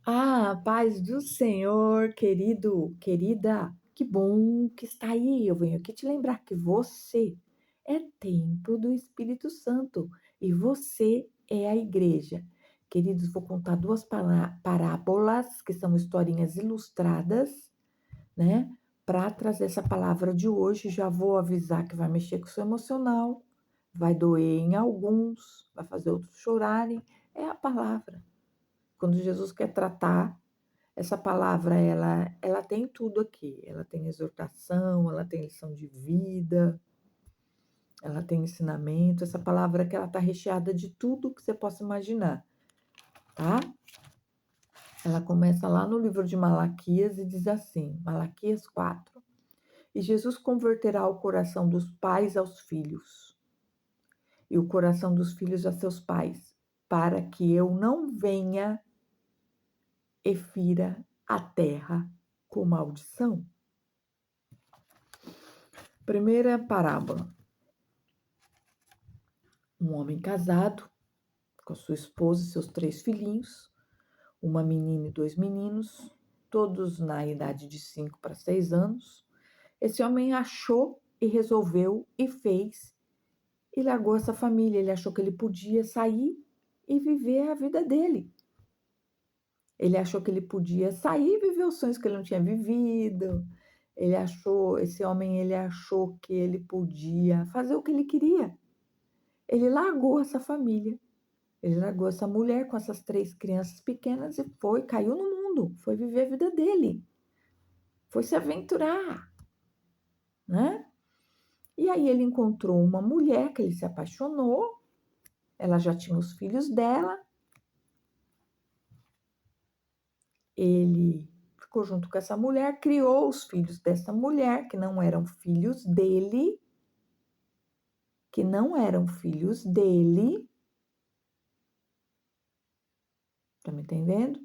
Ah, paz do Senhor, querido, querida, que bom que está aí. Eu venho aqui te lembrar que você é templo do Espírito Santo e você é a igreja. Queridos, vou contar duas parábolas, que são historinhas ilustradas, né? Para trazer essa palavra de hoje. Já vou avisar que vai mexer com o seu emocional, vai doer em alguns, vai fazer outros chorarem. É a palavra. Quando Jesus quer tratar essa palavra, ela tem tudo aqui. Ela tem exortação, ela tem lição de vida, ela tem ensinamento. Essa palavra que ela está recheada de tudo que você possa imaginar, tá? Ela começa lá no livro de Malaquias e diz assim, Malaquias 4. E Jesus converterá o coração dos pais aos filhos, e o coração dos filhos a seus pais, para que eu não venha e fira a terra com maldição. Primeira parábola. Um homem casado com sua esposa e seus 3 filhinhos, uma menina e 2 meninos, todos na idade de 5 para 6 anos. Esse homem achou e resolveu e fez e largou essa família. Ele achou que ele podia sair e viver a vida dele. Ele achou que ele podia sair e viver os sonhos que ele não tinha vivido. Esse homem, ele achou que ele podia fazer o que ele queria. Ele largou essa família. Ele largou essa mulher com essas 3 crianças pequenas e caiu no mundo, foi viver a vida dele, foi se aventurar, né? E aí ele encontrou uma mulher que ele se apaixonou, ela já tinha os filhos dela, ele ficou junto com essa mulher, criou os filhos dessa mulher, que não eram filhos dele, tá me entendendo?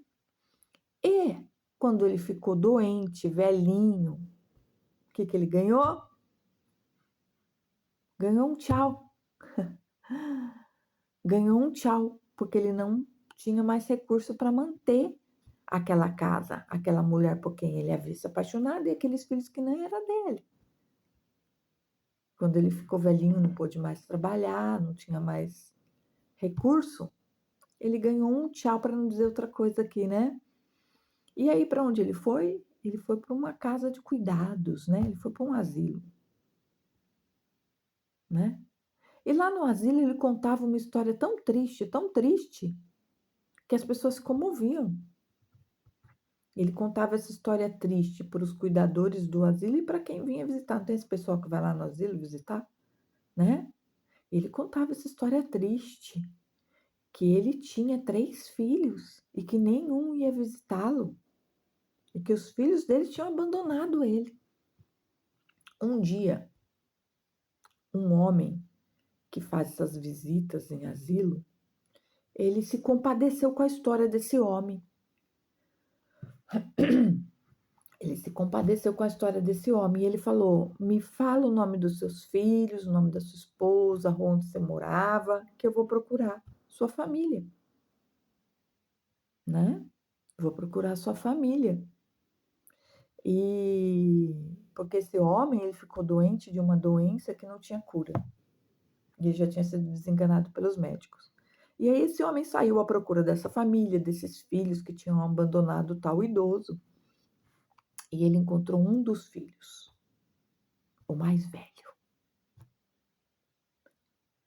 E quando ele ficou doente, velhinho, o que ele ganhou? Ganhou um tchau. Ganhou um tchau, porque ele não tinha mais recurso para manter aquela casa, aquela mulher por quem ele havia se apaixonado e aqueles filhos que nem era dele. Quando ele ficou velhinho, não pôde mais trabalhar, não tinha mais recurso, ele ganhou um tchau, para não dizer outra coisa aqui, né? E aí, para onde ele foi? Ele foi para uma casa de cuidados, né? Ele foi para um asilo, né? E lá no asilo ele contava uma história tão triste, que as pessoas se comoviam. Ele contava essa história triste para os cuidadores do asilo e para quem vinha visitar. Não tem esse pessoal que vai lá no asilo visitar, né? Ele contava essa história triste, que ele tinha 3 filhos e que nenhum ia visitá-lo, e que os filhos dele tinham abandonado ele. Um dia, um homem que faz essas visitas em asilo, ele se compadeceu com a história desse homem. Ele se compadeceu com a história desse homem e ele falou: me fala o nome dos seus filhos, o nome da sua esposa, onde você morava, que eu vou procurar sua família, né? Vou procurar sua família. E porque esse homem, ele ficou doente de uma doença que não tinha cura. E ele já tinha sido desenganado pelos médicos. E aí esse homem saiu à procura dessa família, desses filhos que tinham abandonado o tal idoso. E ele encontrou um dos filhos, o mais velho.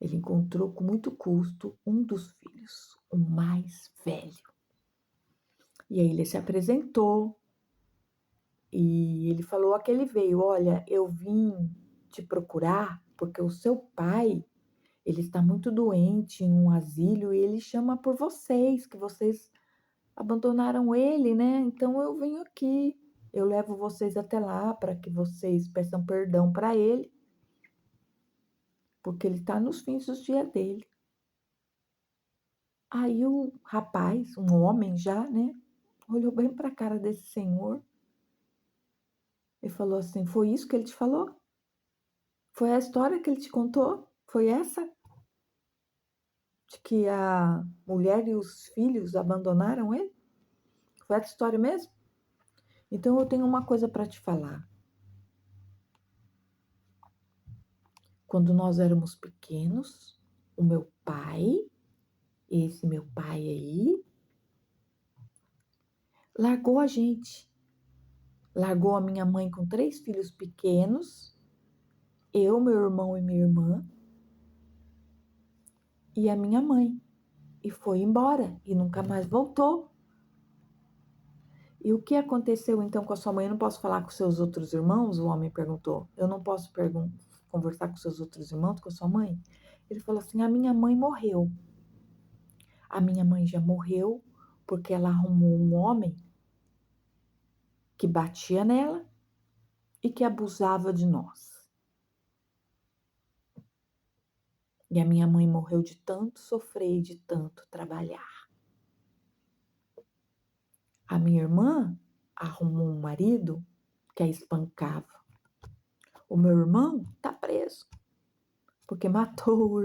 Ele encontrou com muito custo um dos filhos, o mais velho. E aí ele se apresentou e ele falou a que ele veio: olha, eu vim te procurar porque o seu pai, ele está muito doente em um asilo e ele chama por vocês, que vocês abandonaram ele, né? Então eu venho aqui, eu levo vocês até lá para que vocês peçam perdão para ele, porque ele está nos fins dos dias dele. Aí o rapaz, um homem já, né, olhou bem para a cara desse senhor e falou assim: foi isso que ele te falou? Foi a história que ele te contou? Foi essa? De que a mulher e os filhos abandonaram ele? Foi essa história mesmo? Então eu tenho uma coisa para te falar. Quando nós éramos pequenos, o meu pai, esse meu pai aí, largou a gente. Largou a minha mãe com 3 filhos pequenos, eu, meu irmão e minha irmã, e a minha mãe. E foi embora e nunca mais voltou. E o que aconteceu então com a sua mãe? Eu não posso falar com seus outros irmãos? O homem perguntou. Eu não posso conversar com seus outros irmãos, com a sua mãe? Ele falou assim: a minha mãe morreu. A minha mãe já morreu porque ela arrumou um homem que batia nela e que abusava de nós. E a minha mãe morreu de tanto sofrer e de tanto trabalhar. A minha irmã arrumou um marido que a espancava. O meu irmão tá preso porque matou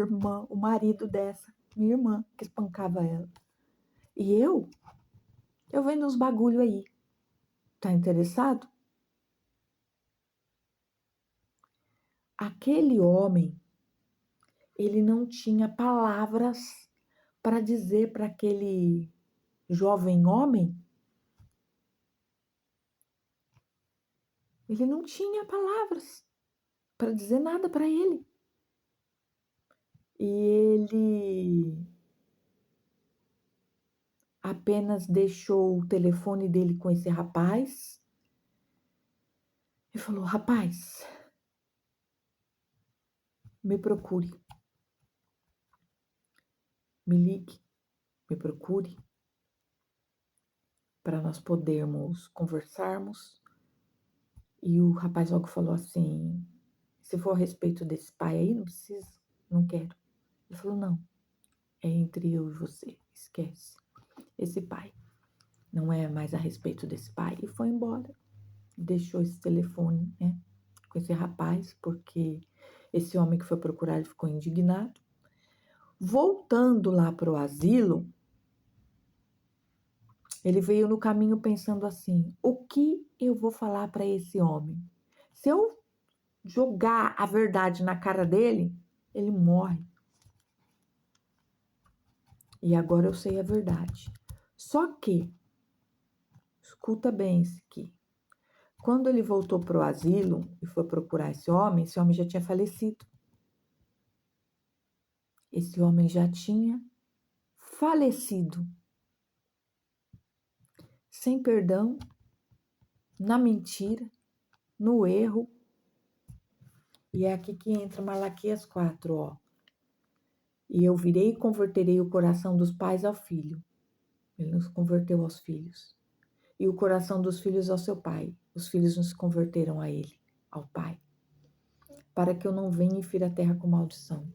o marido dessa minha irmã que espancava ela. E eu vendo uns bagulho aí. Tá interessado? Aquele homem, ele não tinha palavras para dizer para aquele jovem homem. Ele não tinha palavras para dizer nada para ele. E ele apenas deixou o telefone dele com esse rapaz e falou: rapaz, me procure, me ligue, me procure para nós podermos conversarmos. E o rapaz logo falou assim: se for a respeito desse pai aí, não precisa, não quero. Ele falou: não, é entre eu e você, esquece esse pai. Não é mais a respeito desse pai. E foi embora. Deixou esse telefone, né, com esse rapaz, porque esse homem que foi procurar, ele ficou indignado. Voltando lá para o asilo, ele veio no caminho pensando assim: o que eu vou falar para esse homem? Se eu jogar a verdade na cara dele, ele morre. E agora eu sei a verdade. Só que, escuta bem isso aqui. Quando ele voltou para o asilo e foi procurar esse homem já tinha falecido. Esse homem já tinha falecido. Sem perdão, na mentira, no erro. E é aqui que entra Malaquias 4, ó. E eu virei e converterei o coração dos pais ao filho. Ele nos converteu aos filhos. E o coração dos filhos ao seu pai. Os filhos nos converteram a ele, ao pai. Para que eu não venha e fira a terra com maldição.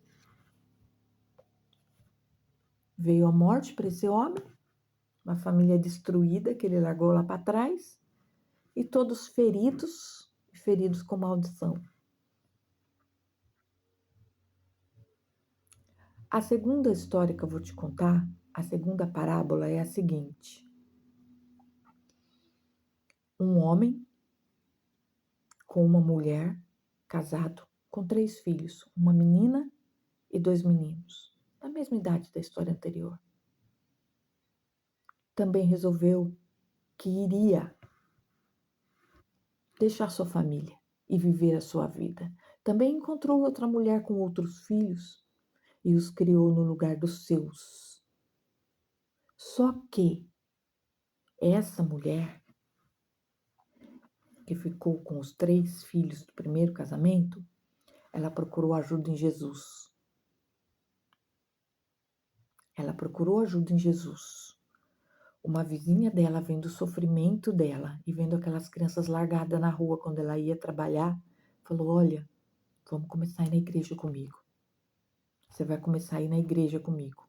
Veio a morte para esse homem, uma família destruída que ele largou lá para trás, e todos feridos com maldição. A segunda história que eu vou te contar, a segunda parábola é a seguinte. Um homem com uma mulher, casado, com 3 filhos, uma menina e 2 meninos, da mesma idade da história anterior. Também resolveu que iria deixar sua família e viver a sua vida. Também encontrou outra mulher com outros filhos e os criou no lugar dos seus. Só que essa mulher, que ficou com os 3 filhos do primeiro casamento, ela procurou ajuda em Jesus. Ela procurou ajuda em Jesus. Uma vizinha dela, vendo o sofrimento dela e vendo aquelas crianças largadas na rua quando ela ia trabalhar, falou: olha, vamos começar a ir na igreja comigo. Você vai começar a ir na igreja comigo.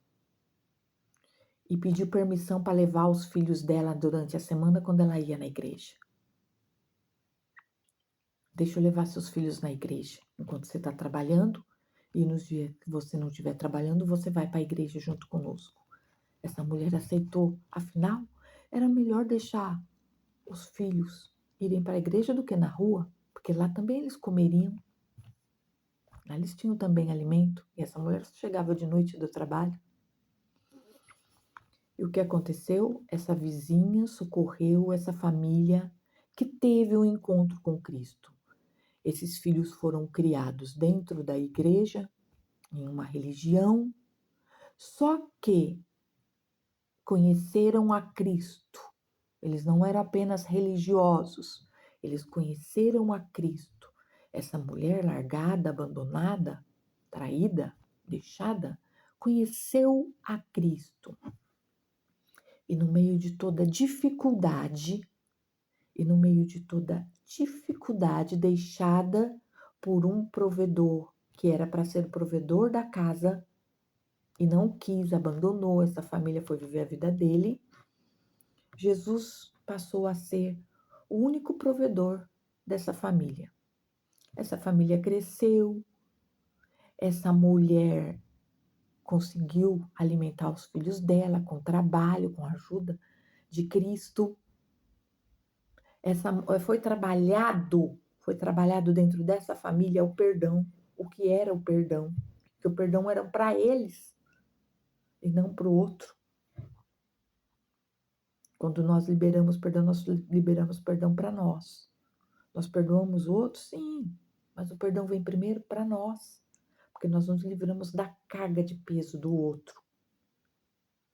E pediu permissão para levar os filhos dela durante a semana quando ela ia na igreja. Deixa eu levar seus filhos na igreja enquanto você está trabalhando, e nos dias que você não estiver trabalhando, você vai para a igreja junto conosco. Essa mulher aceitou. Afinal, Era melhor deixar os filhos irem para a igreja do que na rua, porque lá também eles comeriam, lá eles tinham também alimento, e essa mulher chegava de noite do trabalho. E o que aconteceu? Essa vizinha socorreu essa família que teve um encontro com Cristo. Esses filhos foram criados dentro da igreja, em uma religião, só que conheceram a Cristo. Eles não eram apenas religiosos, eles conheceram a Cristo. Essa mulher largada, abandonada, traída, deixada, conheceu a Cristo. E no meio de toda dificuldade, deixada por um provedor, que era para ser o provedor da casa, e não quis, abandonou, essa família foi viver a vida dele, Jesus passou a ser o único provedor dessa família. Essa família cresceu, essa mulher conseguiu alimentar os filhos dela com trabalho, com a ajuda de Cristo. Foi trabalhado dentro dessa família o perdão. O que era o perdão? Que o perdão era para eles e não para o outro. Quando nós liberamos perdão para nós. Nós perdoamos o outro? Sim, mas o perdão vem primeiro para nós, porque nós nos livramos da carga de peso do outro.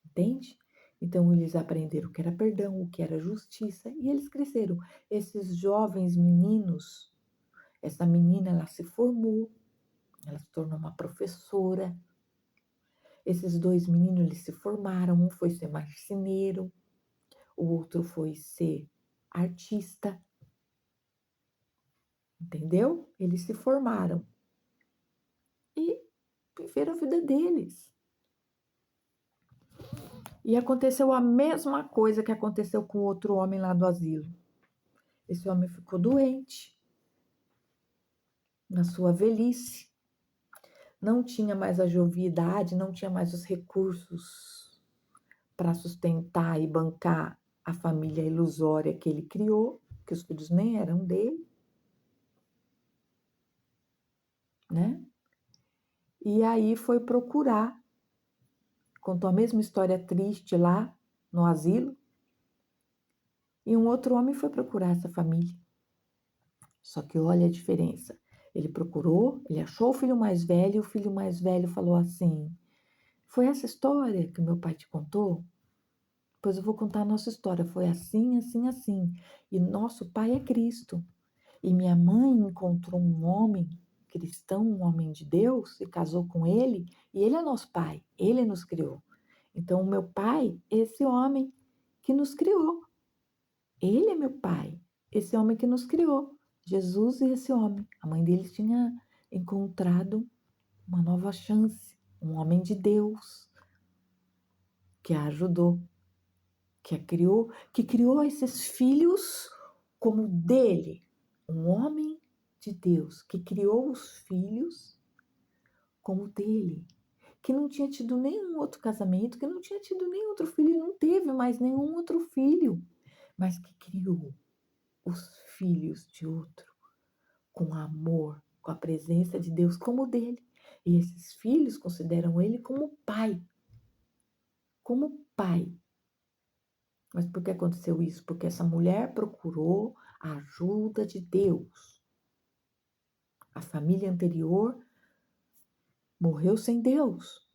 Entende? Então, eles aprenderam o que era perdão, o que era justiça, e eles cresceram. Esses jovens meninos, essa menina, ela se formou, ela se tornou uma professora. Esses dois meninos, eles se formaram, um foi ser marceneiro, o outro foi ser artista. Entendeu? Eles se formaram e viveram a vida deles. E aconteceu a mesma coisa que aconteceu com o outro homem lá do asilo. Esse homem ficou doente na sua velhice, não tinha mais a joviedade, não tinha mais os recursos para sustentar e bancar a família ilusória que ele criou, que os filhos nem eram dele, né? E aí foi procurar, contou a mesma história triste lá no asilo, e um outro homem foi procurar essa família. Só que olha a diferença. Ele procurou, ele achou o filho mais velho, e o filho mais velho falou assim: foi essa história que meu pai te contou? Pois eu vou contar a nossa história. Foi assim, assim, assim. E nosso pai é Cristo. E minha mãe encontrou um homem cristão, um homem de Deus, e casou com ele, e ele é nosso pai, ele nos criou. Então, o meu pai é esse homem que nos criou. Ele é meu pai, esse homem que nos criou. Jesus e esse homem. A mãe deles tinha encontrado uma nova chance, um homem de Deus que a ajudou, que criou esses filhos como dele, um homem de Deus que criou os filhos como dele, que não tinha tido nenhum outro casamento, que não tinha tido nenhum outro filho, e não teve mais nenhum outro filho, mas que criou os filhos de outro com amor, com a presença de Deus como dele. E esses filhos consideram ele como pai. Como pai. Mas por que aconteceu isso? Porque essa mulher procurou a ajuda de Deus. A família anterior morreu sem Deus.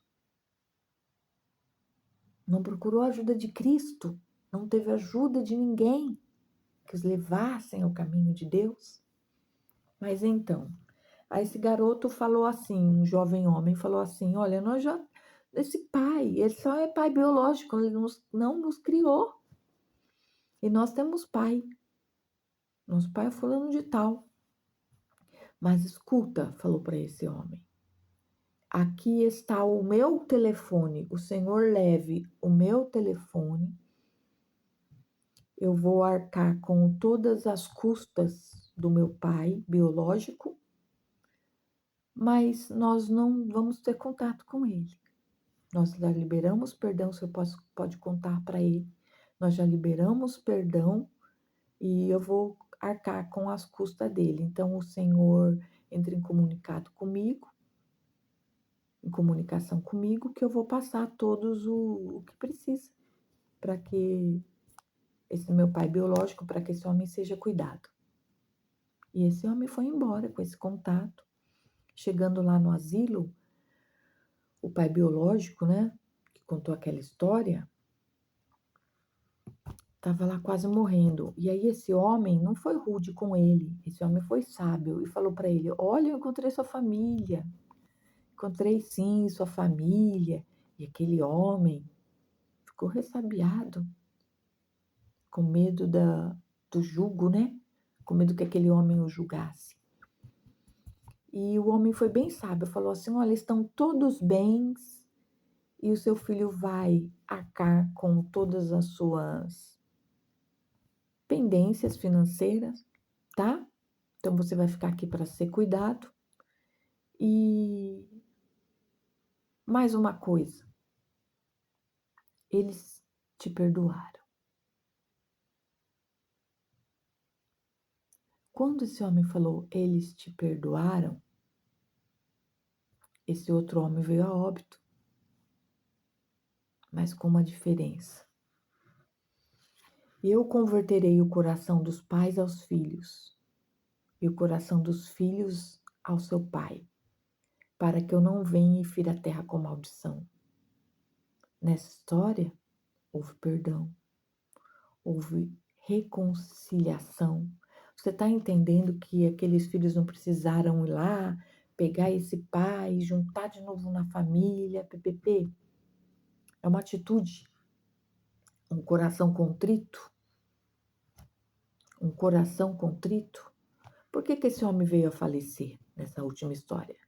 Não procurou a ajuda de Cristo. Não teve ajuda de ninguém que os levassem ao caminho de Deus. Mas então, aí esse garoto falou assim, um jovem homem falou assim: olha, nós já. Esse pai, ele só é pai biológico, ele não nos criou. E nós temos pai. Nosso pai é fulano de tal. Mas escuta, falou para esse homem: aqui está o meu telefone. O senhor leve o meu telefone. Eu vou arcar com todas as custas do meu pai biológico, mas nós não vamos ter contato com ele. Nós já liberamos perdão, o senhor pode contar para ele. nós já liberamos perdão e eu vou arcar com as custas dele. Então o Senhor entra em comunicação comigo, que eu vou passar todos o que precisa para que esse meu pai biológico, para que esse homem seja cuidado. E esse homem foi embora com esse contato. Chegando lá no asilo, o pai biológico, né, que contou aquela história, estava lá quase morrendo. E aí esse homem não foi rude com ele, esse homem foi sábio e falou para ele: olha, eu encontrei sua família, encontrei sim sua família. E aquele homem ficou ressabiado, com medo do jugo, né? Com medo que aquele homem o julgasse. E o homem foi bem sábio, falou assim: olha, estão todos bens e o seu filho vai arcar com todas as suas pendências financeiras, tá? Então você vai ficar aqui para ser cuidado. E mais uma coisa, eles te perdoaram. Quando esse homem falou, eles te perdoaram, esse outro homem veio a óbito, mas com uma diferença. Eu converterei o coração dos pais aos filhos e o coração dos filhos ao seu pai, para que eu não venha e fira a terra com maldição. Nessa história, houve perdão, houve reconciliação. Você está entendendo que aqueles filhos não precisaram ir lá, pegar esse pai, juntar de novo na família, ppp? É uma atitude, um coração contrito. Um coração contrito. Por que esse homem veio a falecer nessa última história?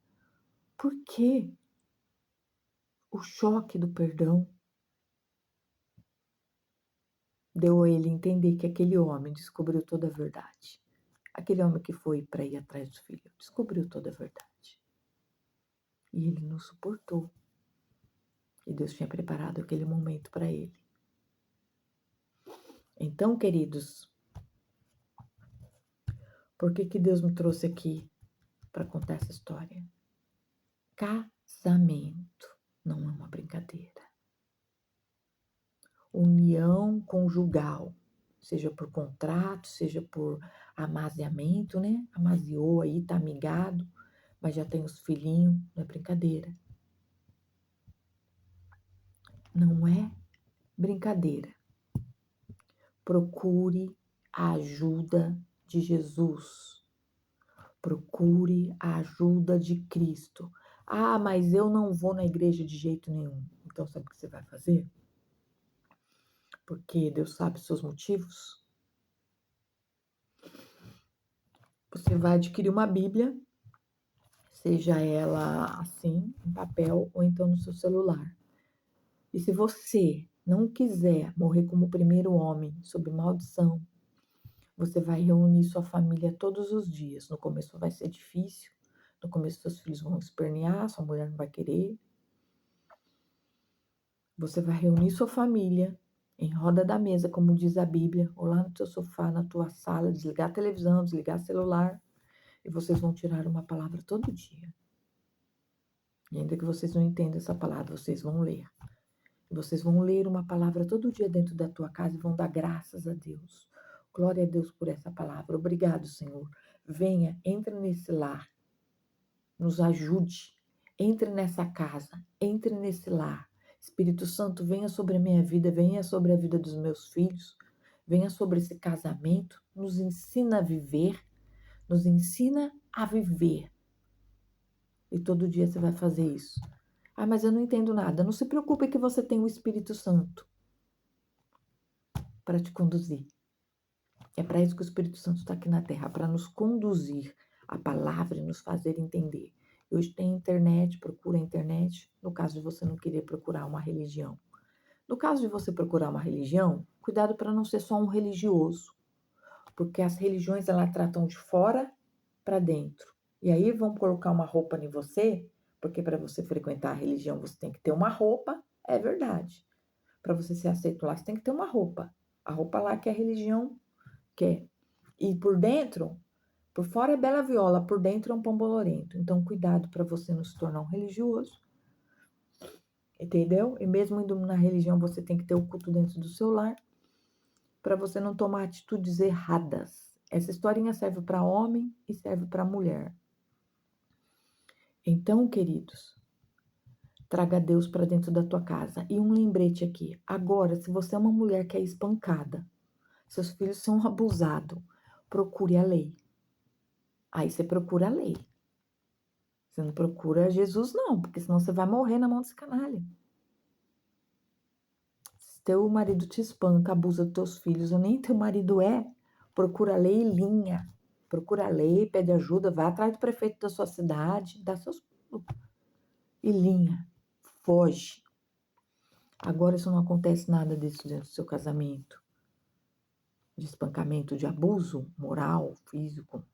Porque o choque do perdão deu a ele entender que aquele homem descobriu toda a verdade. Aquele homem que foi para ir atrás do filho descobriu toda a verdade. E ele não suportou. E Deus tinha preparado aquele momento para ele. Então, queridos, por que Deus me trouxe aqui para contar essa história? Casamento não é uma brincadeira. União conjugal, seja por contrato, seja por amaziamento, né? Amaziou aí, tá amigado, mas já tem os filhinhos, não é brincadeira. Não é brincadeira. Procure a ajuda de Jesus. Procure a ajuda de Cristo. Ah, mas eu não vou na igreja de jeito nenhum. Então, sabe o que você vai fazer? Porque Deus sabe os seus motivos. Você vai adquirir uma Bíblia, seja ela assim, em papel ou então no seu celular. E se você não quiser morrer como o primeiro homem, sob maldição, você vai reunir sua família todos os dias. No começo vai ser difícil, no começo seus filhos vão espernear, sua mulher não vai querer. Você vai reunir sua família em roda da mesa, como diz a Bíblia, ou lá no teu sofá, na tua sala, desligar a televisão, desligar o celular, e vocês vão tirar uma palavra todo dia. E ainda que vocês não entendam essa palavra, vocês vão ler. Vocês vão ler uma palavra todo dia dentro da tua casa e vão dar graças a Deus. Glória a Deus por essa palavra. Obrigado, Senhor. Venha, entre nesse lar. Nos ajude. Entre nessa casa. Entre nesse lar. Espírito Santo, venha sobre a minha vida. Venha sobre a vida dos meus filhos. Venha sobre esse casamento. Nos ensina a viver. Nos ensina a viver. E todo dia você vai fazer isso. Ah, mas eu não entendo nada. Não se preocupe que você tem o Espírito Santo para te conduzir. É para isso que o Espírito Santo está aqui na Terra, para nos conduzir a palavra e nos fazer entender. Hoje tem internet, procura a internet, no caso de você não querer procurar uma religião. No caso de você procurar uma religião, cuidado para não ser só um religioso, porque as religiões, elas tratam de fora para dentro. E aí vão colocar uma roupa em você, porque para você frequentar a religião você tem que ter uma roupa, é verdade. Para você ser aceito lá, você tem que ter uma roupa. A roupa lá que a religião quer. E por dentro, por fora é bela viola, por dentro é um pão bolorento. Então, cuidado para você não se tornar um religioso, entendeu? E mesmo indo na religião, você tem que ter o culto dentro do seu lar, para você não tomar atitudes erradas. Essa historinha serve para homem e serve para mulher. Então, queridos, traga Deus para dentro da tua casa. E um lembrete aqui. Agora, se você é uma mulher que é espancada, seus filhos são abusados, procure a lei. Aí você procura a lei. Você não procura Jesus, não, porque senão você vai morrer na mão desse canalha. Se teu marido te espanca, abusa dos teus filhos, ou nem teu marido é, procura a lei e linha. Procura a lei, pede ajuda, vai atrás do prefeito da sua cidade, dá seus pulos. E linha, foge. Agora, se não acontece nada disso dentro do seu casamento, de espancamento, de abuso moral, físico,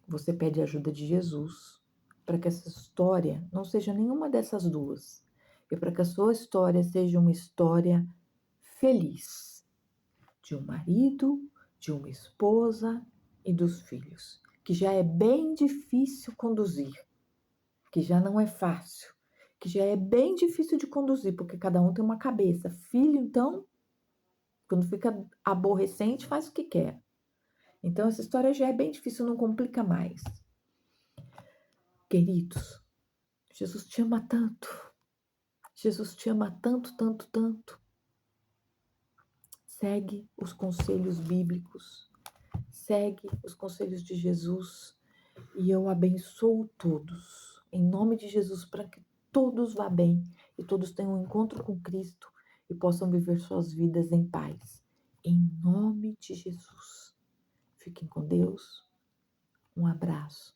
você pede ajuda de Jesus para que essa história não seja nenhuma dessas duas. E para que a sua história seja uma história feliz de um marido, de uma esposa e dos filhos, que já é bem difícil conduzir, que já não é fácil, que já é bem difícil de conduzir, porque cada um tem uma cabeça. Filho, então, quando fica aborrecente, faz o que quer. Então, essa história já é bem difícil, não complica mais. Queridos, Jesus te ama tanto. Jesus te ama tanto, tanto, tanto. Segue os conselhos bíblicos. Segue os conselhos de Jesus. E eu abençoo todos. Em nome de Jesus, para que todos vá bem. E todos tenham um encontro com Cristo. E possam viver suas vidas em paz. Em nome de Jesus. Fiquem com Deus. Um abraço.